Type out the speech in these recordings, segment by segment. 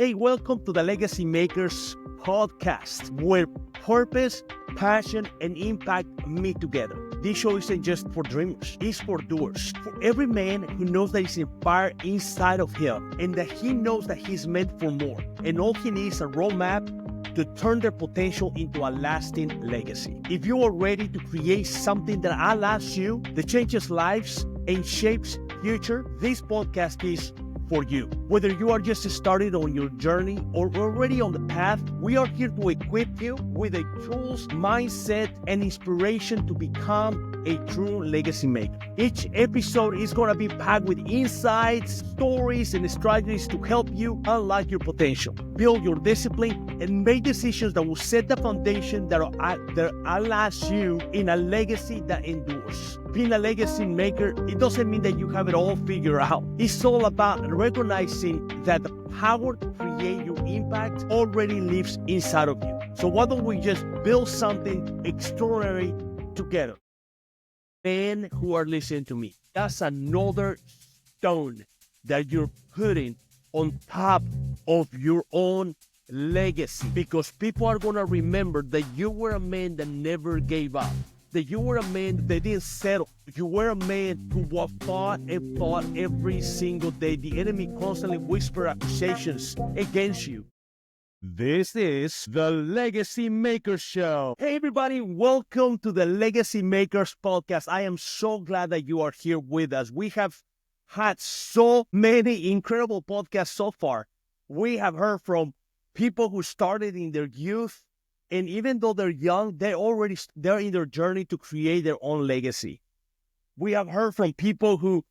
Hey, welcome to the Legacy Makers podcast, where purpose, passion, and impact meet together. This show isn't just for dreamers, it's for doers. For every man who knows that he's fire inside of him and that he knows that he's meant for more. And all he needs is a roadmap to turn their potential into a lasting legacy. If you are ready to create something that outlasts you, that changes lives and shapes future, this podcast is for you. Whether you are just started on your journey or already on the path, we are here to equip you with the tools, mindset, and inspiration to become a true legacy maker. Each episode is going to be packed with insights, stories, and strategies to help you unlock your potential, build your discipline, and make decisions that will set the foundation that allows you in a legacy that endures. Being a legacy maker, it doesn't mean that you have it all figured out. It's all about recognizing that the power to create your impact already lives inside of you. So why don't we just build something extraordinary together? Men who are listening to me, that's another stone that you're putting on top of your own legacy, because people are going to remember that you were a man that never gave up, that you were a man that didn't settle. You were a man who fought and fought every single day. The enemy constantly whispered accusations against you. This is the Legacy Makers Show. Hey everybody, welcome to the Legacy Makers podcast. I am so glad that you are here with us. We have had so many incredible podcasts so far. We have heard from people who started in their youth, and even though they're young, they're in their journey to create their own legacy. We have heard from people who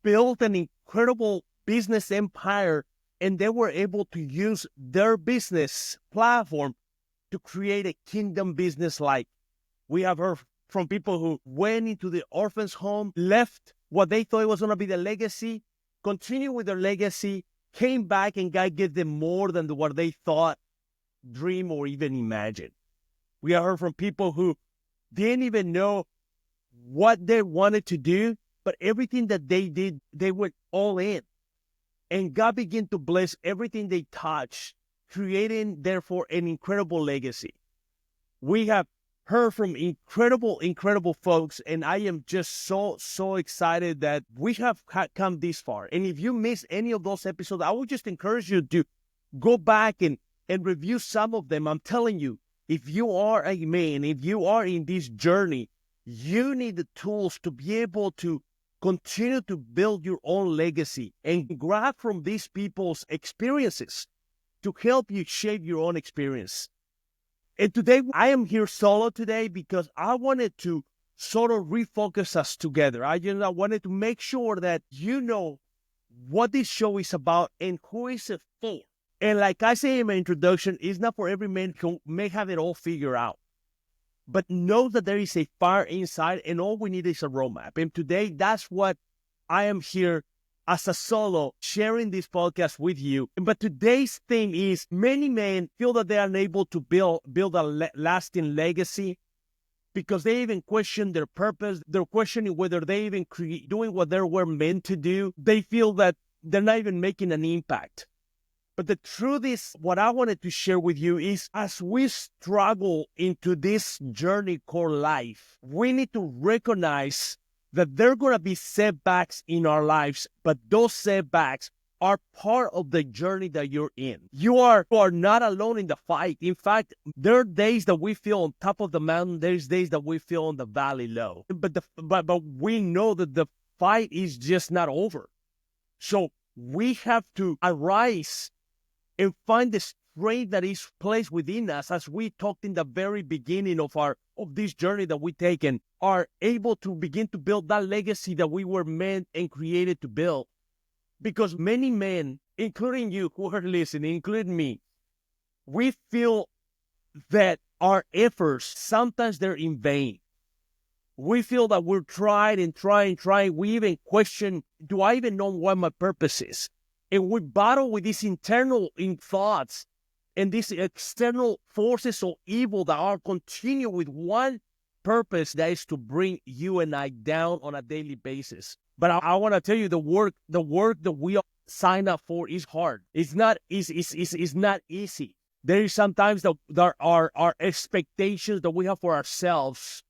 built an incredible business empire, and they were able to use their business platform to create a kingdom business like. We have heard from people who went into the orphan's home, left what they thought was going to be the legacy, continued with their legacy, came back, and God gave them more than what they thought, dream, or even imagine. We have heard from people who didn't even know what they wanted to do, but everything that they did, they went all in. And God began to bless everything they touched, creating, therefore, an incredible legacy. We have heard from incredible folks, and I am just so excited that we have come this far. And if you miss any of those episodes, I would just encourage you to go back and review some of them. I'm telling you, if you are a man, if you are in this journey, you need the tools to be able to continue to build your own legacy and grab from these people's experiences to help you shape your own experience. And today, I am here solo today because I wanted to sort of refocus us together. I wanted to make sure that you know what this show is about and who is it for. And like I say in my introduction, it's not for every man who may have it all figured out, but know that there is a fire inside, and all we need is a roadmap. And today, that's what I am here as a solo, sharing this podcast with you. But today's theme is many men feel that they are unable to build a lasting legacy because they even question their purpose. They're questioning whether they even doing what they were meant to do. They feel that they're not even making an impact. But the truth is, what I wanted to share with you is, as we struggle into this journey called life, we need to recognize that there are going to be setbacks in our lives, but those setbacks are part of the journey that you're in. You are not alone in the fight. In fact, there are days that we feel on top of the mountain. There's days that we feel on the valley low. But we know that the fight is just not over. So we have to arise and find the strength that is placed within us, as we talked in the very beginning of this journey that we take, and are able to begin to build that legacy that we were meant and created to build. Because many men, including you who are listening, including me, we feel that our efforts, sometimes they're in vain. We feel that we're trying. We even question, do I even know what my purpose is? And we battle with these internal thoughts and these external forces of evil that are continue with one purpose, that is to bring you and I down on a daily basis. But I want to tell you, the work that we are sign up for is hard. It's not easy. It's not easy. There is sometimes that there are our expectations that we have for ourselves.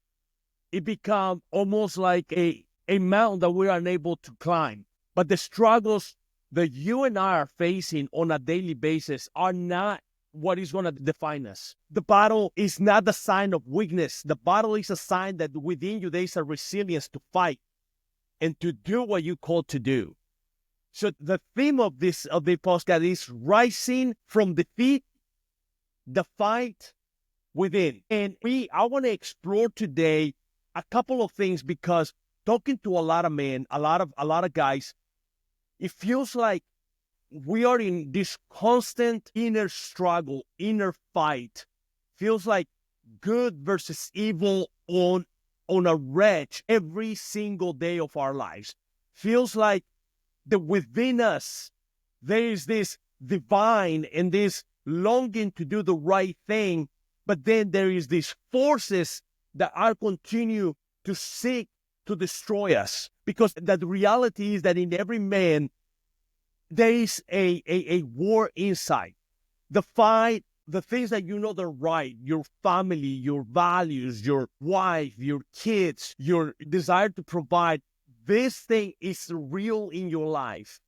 It becomes almost like a mountain that we are unable to climb. But the struggles that you and I are facing on a daily basis are not what is going to define us. The battle is not the sign of weakness. The battle is a sign that within you there is a resilience to fight and to do what you called to do. So the theme of the podcast is rising from defeat, the fight within. And I want to explore today a couple of things, because talking to a lot of men, a lot of guys, it feels like we are in this constant inner struggle, inner fight. Feels like good versus evil on a wrench every single day of our lives. Feels like that within us, there is this divine and this longing to do the right thing, but then there is these forces that are continue to seek to destroy us. Because the reality is that in every man, there is a war inside. The fight, the things that you know they're right, your family, your values, your wife, your kids, your desire to provide, this thing is real in your life.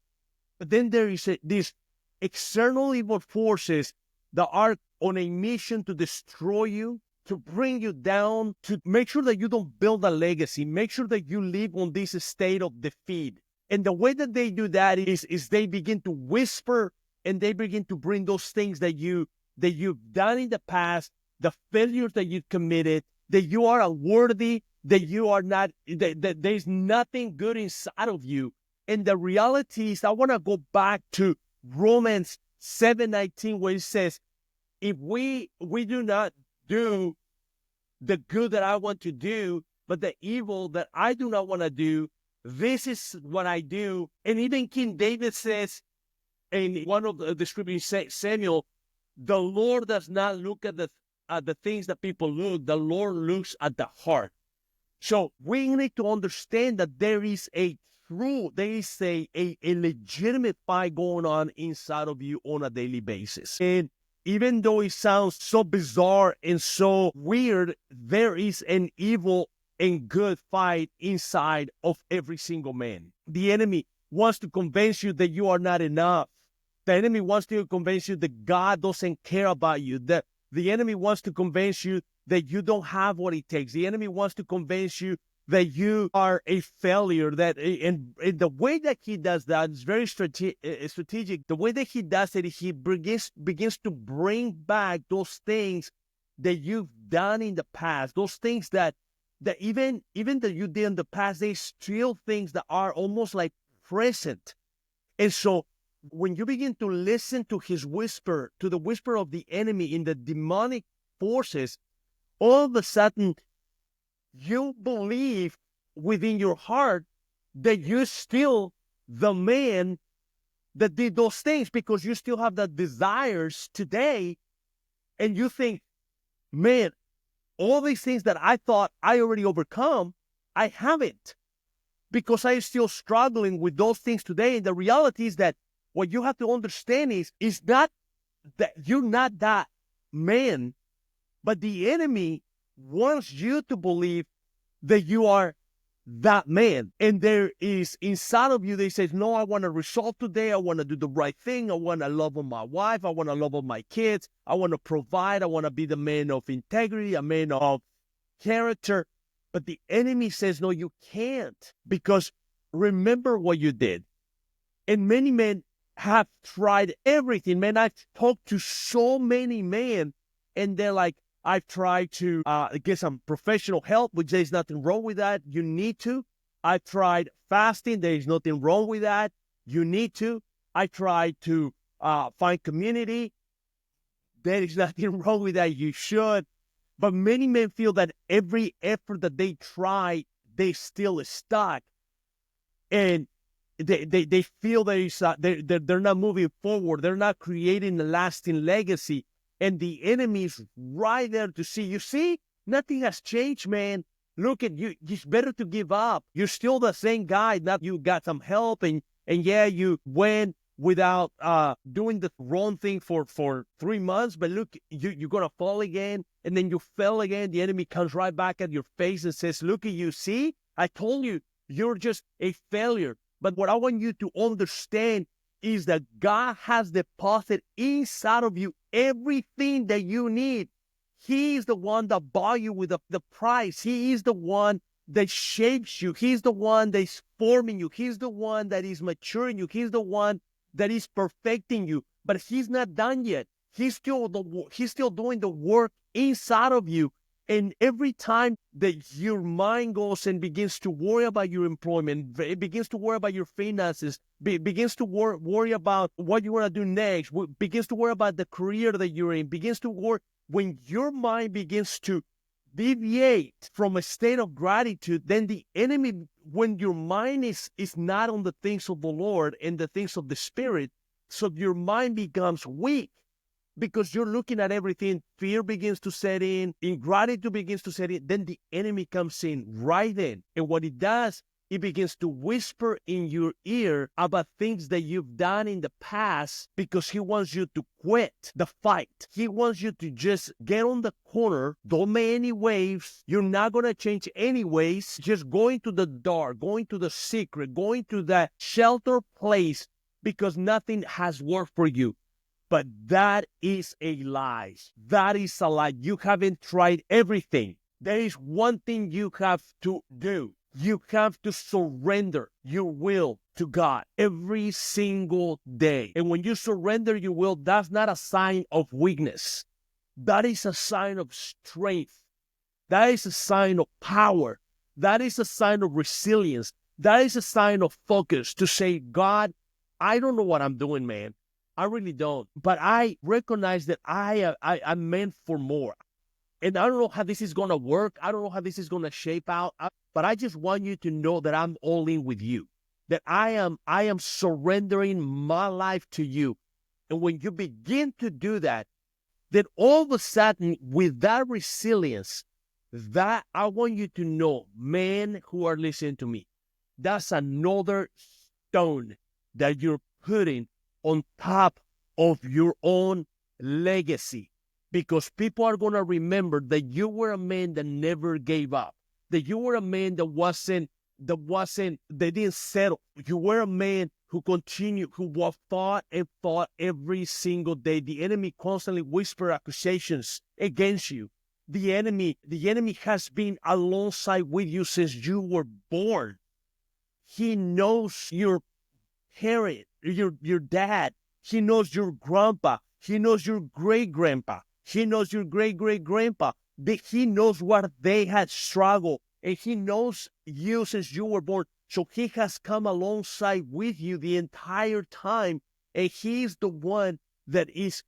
But then there is these external evil forces that are on a mission to destroy you, to bring you down, to make sure that you don't build a legacy, make sure that you live on this state of defeat. And the way that they do that is they begin to whisper, and they begin to bring those things that you've done in the past, the failures that you've committed, that you are unworthy, that you are not, that there's nothing good inside of you. And the reality is, I want to go back to Romans 7:19, where it says, if we do not do the good that I want to do, but the evil that I do not want to do, this is what I do. And even King David says in one of the scriptures, Samuel, the Lord does not look at the things that people look. The Lord looks at the heart. So we need to understand that there is a legitimate fight going on inside of you on a daily basis. And even though it sounds so bizarre and so weird, there is an evil and good fight inside of every single man. The enemy wants to convince you that you are not enough. The enemy wants to convince you that God doesn't care about you. That the enemy wants to convince you that you don't have what it takes. The enemy wants to convince you that you are a failure. And the way that he does that is very strategic. The way that he does it, he begins to bring back those things that you've done in the past, those things that even that you did in the past, they still things that are almost like present. And so when you begin to listen to his whisper, to the whisper of the enemy in the demonic forces, all of a sudden you believe within your heart that you're still the man that did those things, because you still have the desires today. And you think, man, all these things that I thought I already overcome, I haven't, because I'm still struggling with those things today. And the reality is that what you have to understand is not that you're not that man, but the enemy wants you to believe that you are that man. And there is inside of you, they say, no, I want to resolve today. I want to do the right thing. I want to love on my wife. I want to love on my kids. I want to provide. I want to be the man of integrity, a man of character. But the enemy says, no, you can't, because remember what you did. And many men have tried everything. Man, I've talked to so many men, and they're like, I've tried to get some professional help, which there's nothing wrong with that. You need to. I've tried fasting. There is nothing wrong with that. You need to. I tried to find community. There is nothing wrong with that. You should. But many men feel that every effort that they try, they still stuck. And they feel that they're not moving forward. They're not creating a lasting legacy. And the enemy is right there to see. You see, nothing has changed, man. Look at you. It's better to give up. You're still the same guy. Not you got some help, and yeah, you went without doing the wrong thing for 3 months, but look, you're going to fall again, and then you fell again. The enemy comes right back at your face and says, look at you, see, I told you, you're just a failure. But what I want you to understand is that God has deposited inside of you everything that you need. He is the one that bought you with the price. He is the one that shapes you. He's the one that is forming you. He's the one that is maturing you. He's the one that is perfecting you. But he's not done yet. He's still doing the work inside of you. And every time that your mind goes and begins to worry about your employment, it begins to worry about your finances, begins to worry about what you want to do next, begins to worry about the career that you're in, begins to worry, when your mind begins to deviate from a state of gratitude, then the enemy, when your mind is not on the things of the Lord and the things of the Spirit, so your mind becomes weak. Because you're looking at everything, fear begins to set in, ingratitude begins to set in, then the enemy comes in right then. And what it does, it begins to whisper in your ear about things that you've done in the past, because he wants you to quit the fight. He wants you to just get on the corner, don't make any waves. You're not going to change anyways. Just going to the dark, going to the secret, going to that shelter place, because nothing has worked for you. But that is a lie. That is a lie. You haven't tried everything. There is one thing you have to do. You have to surrender your will to God every single day. And when you surrender your will, that's not a sign of weakness. That is a sign of strength. That is a sign of power. That is a sign of resilience. That is a sign of focus to say, God, I don't know what I'm doing, man. I really don't. But I recognize that I'm meant for more. And I don't know how this is going to work. I don't know how this is going to shape out. But I just want you to know that I'm all in with you. That I am surrendering my life to you. And when you begin to do that, then all of a sudden, with that resilience, that I want you to know, men who are listening to me, that's another stone that you're putting on top of your own legacy, because people are going to remember that you were a man that never gave up, that you were a man that didn't settle. You were a man who continued, who fought and fought every single day. The enemy constantly whispered accusations against you. The enemy has been alongside with you since you were born. He knows your parent, your dad. He knows your grandpa. He knows your great-grandpa. He knows your great-great-grandpa. He knows what they had struggled. And he knows you since you were born. So he has come alongside with you the entire time. And he's the one that is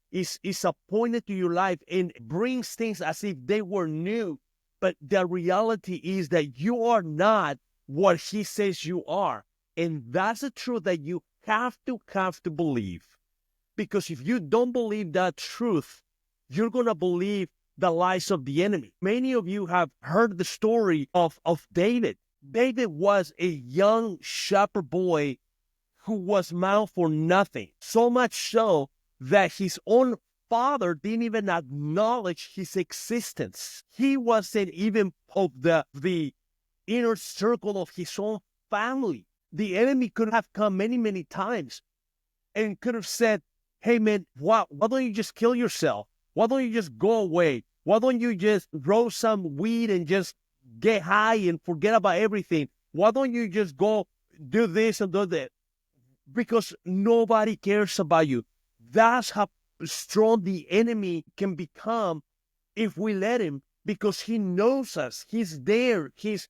appointed to your life and brings things as if they were new. But the reality is that you are not what he says you are. And that's the truth that you have to believe. Because if you don't believe that truth, you're going to believe the lies of the enemy. Many of you have heard the story of David. David was a young shepherd boy who was mounted for nothing. So much so that his own father didn't even acknowledge his existence. He wasn't even of the inner circle of his own family. The enemy could have come many, many times and could have said, hey man, why don't you just kill yourself? Why don't you just go away? Why don't you just grow some weed and just get high and forget about everything? Why don't you just go do this and do that? Because nobody cares about you. That's how strong the enemy can become if we let him, because he knows us. He's there. He's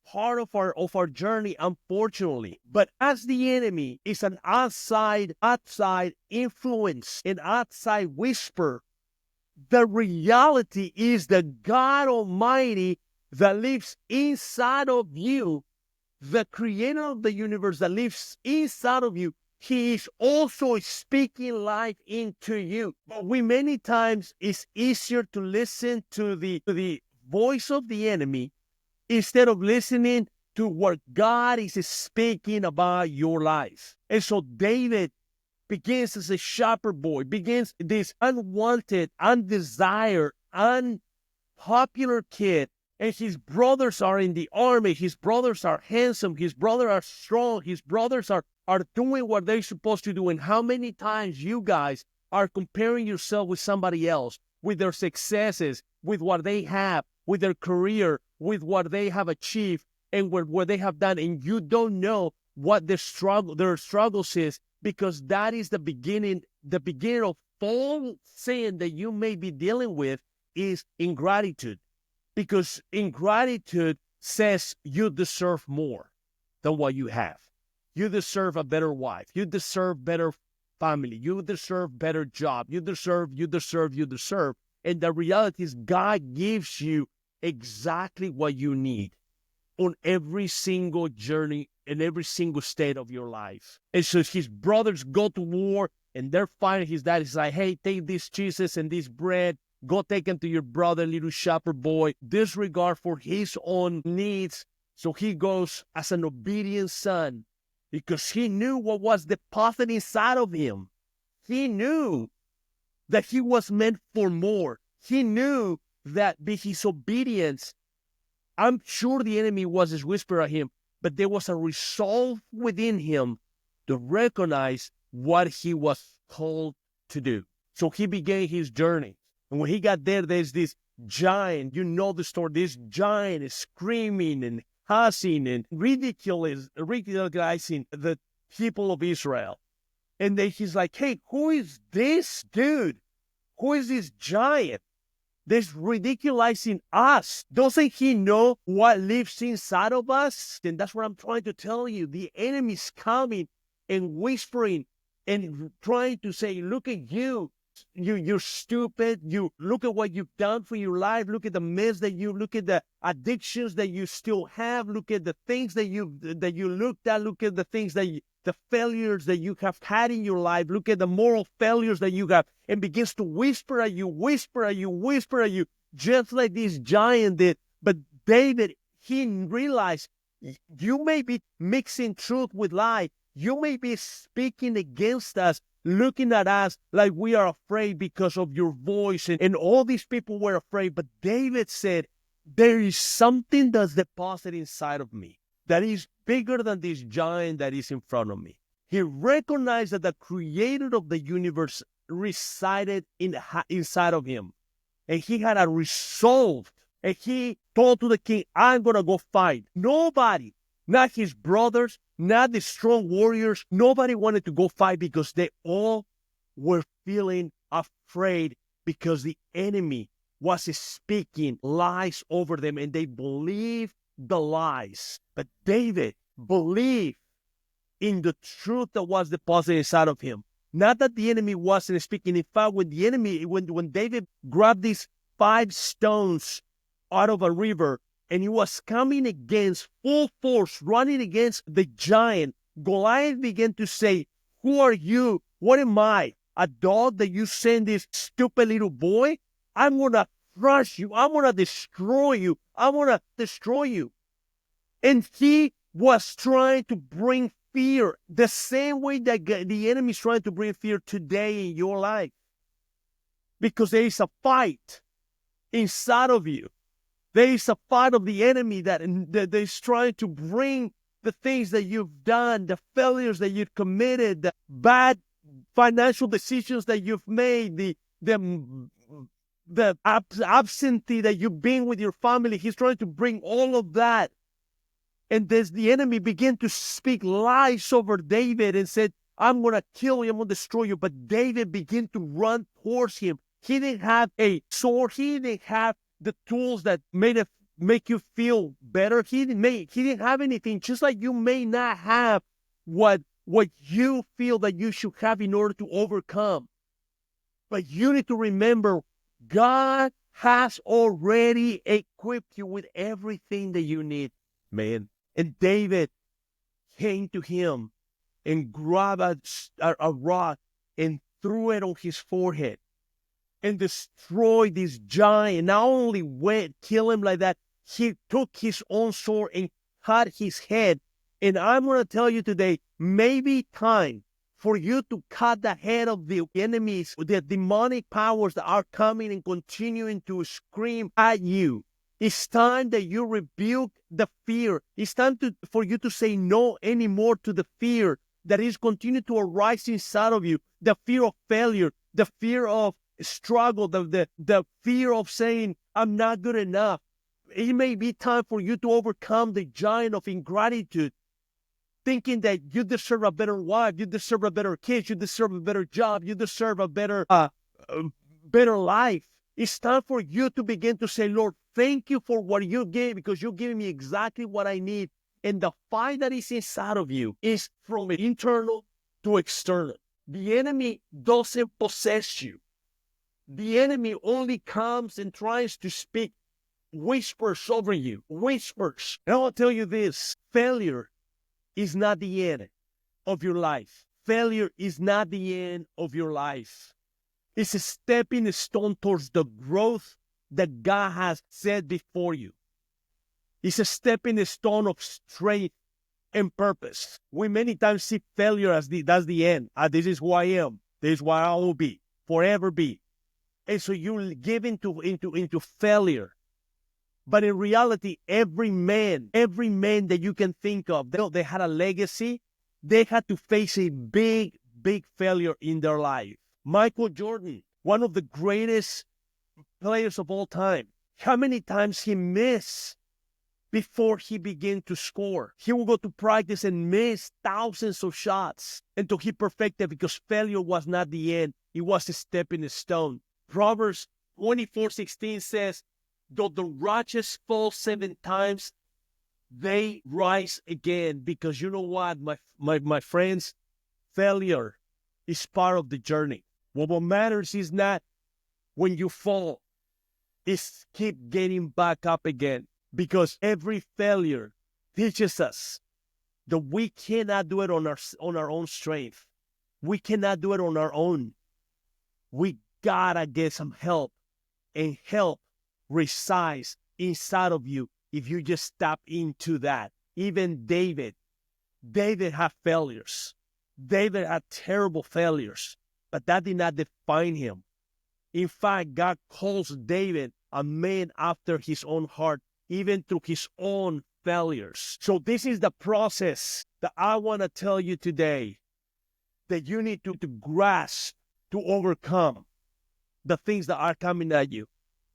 part of our journey, unfortunately. But as the enemy is an outside influence, an outside whisper, the reality is that God Almighty that lives inside of you, the creator of the universe that lives inside of you, he is also speaking life into you. But many times it's easier to listen to the voice of the enemy instead of listening to what God is speaking about your life. And so David begins as a shepherd boy, begins this unwanted, undesired, unpopular kid. And his brothers are in the army. His brothers are handsome. His brothers are strong. His brothers are doing what they're supposed to do. And how many times you guys are comparing yourself with somebody else, with their successes, with what they have, with their career, with what they have achieved, and what they have done, and you don't know what their struggles is, because that is the beginning of all sin that you may be dealing with is ingratitude. Because ingratitude says you deserve more than what you have. You deserve a better wife. You deserve better family. You deserve better job. You deserve. And the reality is God gives you exactly what you need on every single journey in every single state of your life. And so his brothers go to war and they're fighting. His dad is like, hey, take these cheeses and this bread. Go take them to your brother, little shepherd boy. Disregard for his own needs. So he goes as an obedient son because he knew what was deposited inside of him. He knew that he was meant for more. He knew that by his obedience, I'm sure the enemy was just whispering at him, but there was a resolve within him to recognize what he was called to do. So he began his journey. And when he got there, there's this giant, you know the story, this giant is screaming and cussing and ridiculizing the people of Israel. And then he's like, hey, who is this dude? Who is this giant that's ridiculizing us? Doesn't he know what lives inside of us? And that's what I'm trying to tell you. The enemy's coming and whispering and trying to say, look at you. You're stupid. You look at what you've done for your life. Look at the mess look at the addictions that you still have. Look at the things that you looked at. Look at the things the failures that you have had in your life. Look at the moral failures that you have, and begins to whisper at you, just like this giant did. But David, he realized you may be mixing truth with lie. You may be speaking against us, looking at us like we are afraid because of your voice. And all these people were afraid. But David said, there is something that's deposited inside of me that is bigger than this giant that is in front of me. He recognized that the creator of the universe resided inside of him. And he had a resolve. And he told to the king, I'm going to go fight. Nobody, not his brothers, not the strong warriors, nobody wanted to go fight because they all were feeling afraid because the enemy was speaking lies over them and they believed the lies. But David believed in the truth that was deposited inside of him. Not that the enemy wasn't speaking. In fact, when David grabbed these 5 stones out of a river, and he was coming against full force, running against the giant, Goliath began to say, who are you? What am I? A dog that you send this stupid little boy? I'm going to crush you. I'm going to destroy you. I'm going to destroy you. And he was trying to bring fear the same way that the enemy is trying to bring fear today in your life. Because there is a fight inside of you. There is a fight of the enemy that is trying to bring the things that you've done, the failures that you've committed, the bad financial decisions that you've made, the absentee that you've been with your family. He's trying to bring all of that. And the enemy began to speak lies over David and said, I'm going to kill you, I'm going to destroy you. But David began to run towards him. He didn't have a sword. He didn't have the tools that make you feel better. He didn't have anything. Just like you may not have what you feel that you should have in order to overcome. But you need to remember, God has already equipped you with everything that you need, man. And David came to him and grabbed a rock and threw it on his forehead and destroyed this giant. Not only kill him like that, he took his own sword and cut his head. And I'm going to tell you today, maybe time for you to cut the head of the enemies, the demonic powers that are coming and continuing to scream at you. It's time that you rebuke the fear. It's time for you to say no anymore to the fear that is continuing to arise inside of you. The fear of failure, the fear of struggle, the fear of saying, I'm not good enough. It may be time for you to overcome the giant of ingratitude, thinking that you deserve a better wife, you deserve a better kid, you deserve a better job, you deserve a better life. It's time for you to begin to say, Lord, thank you for what you gave, because you're giving me exactly what I need. And the fight that is inside of you is from internal to external. The enemy doesn't possess you. The enemy only comes and tries to speak whispers over you, whispers. And I'll tell you this, failure is not the end of your life. Failure is not the end of your life. It's a stepping stone towards the growth that God has set before you. It's a stepping stone of strength and purpose. We many times see failure as that's the end. This is who I am. This is what I will be, forever be. And so you give into failure. But in reality, every man that you can think of, they had a legacy. They had to face a big, big failure in their life. Michael Jordan, one of the greatest players of all time. How many times he missed before he began to score? He would go to practice and miss thousands of shots until he perfected, because failure was not the end. It was a stepping stone. Proverbs 24:16 says, though the righteous fall 7 times, they rise again. Because you know what, my friends, failure is part of the journey. What matters is not when you fall, it's keep getting back up again. Because every failure teaches us that we cannot do it on our own strength. We cannot do it on our own. We gotta get some help, and help resides inside of you if you just tap into that. Even David had failures. David had terrible failures, but that did not define him. In fact, God calls David a man after his own heart, even through his own failures. So this is the process that I want to tell you today, that you need to grasp to overcome the things that are coming at you.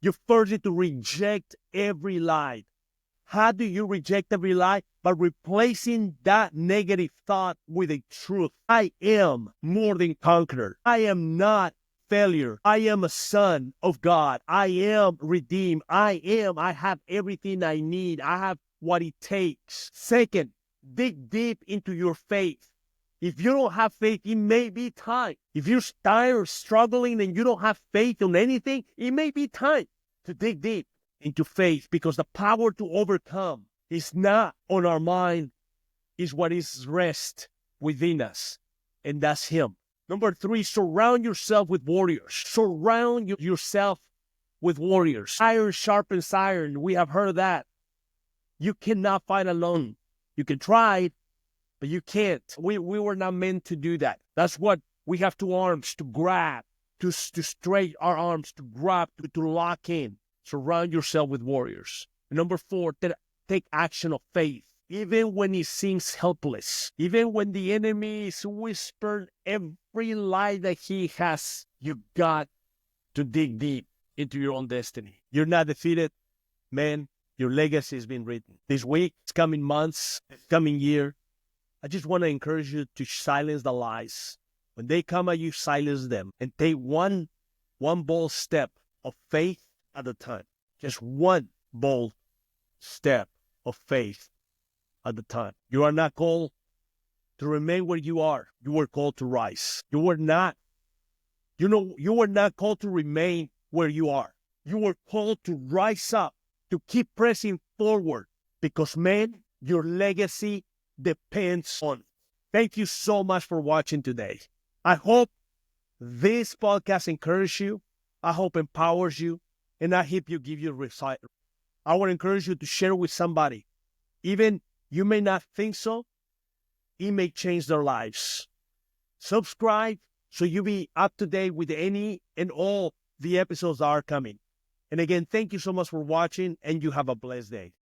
You first need to reject every lie. How do you reject every lie? By replacing that negative thought with a truth. I am more than conqueror. I am not failure. I am a son of God. I am redeemed. I have everything I need. I have what it takes. Second, dig deep into your faith. If you don't have faith, it may be time. If you're tired of struggling and you don't have faith on anything, it may be time to dig deep into faith, because the power to overcome is not on our mind, is what is rest within us, and that's Him. Number 3, surround yourself with warriors. Surround yourself with warriors. Iron sharpens iron. We have heard that. You cannot fight alone. You can try, but you can't. We were not meant to do that. That's what we have 2 arms to grab, to straight our arms, to grab, to lock in. Surround yourself with warriors. Number 4, take action of faith. Even when it seems helpless, even when the enemy is whispering every lie that he has, you got to dig deep into your own destiny. You're not defeated, man. Your legacy has been written. This week, it's coming months, it's coming year. I just want to encourage you to silence the lies. When they come at you, silence them and take one bold step of faith at a time. Just one bold step of faith at the time. You are not called to remain where you are. You were called to rise. You were not called to remain where you are. You were called to rise up, to keep pressing forward, because, man, your legacy depends on it. Thank you so much for watching today. I hope this podcast encourages you. I hope empowers you. And I hope you give you a result. I would encourage you to share with somebody. Even You may not think so. It may change their lives. Subscribe so you be up to date with any and all the episodes that are coming. And again, thank you so much for watching, and you have a blessed day.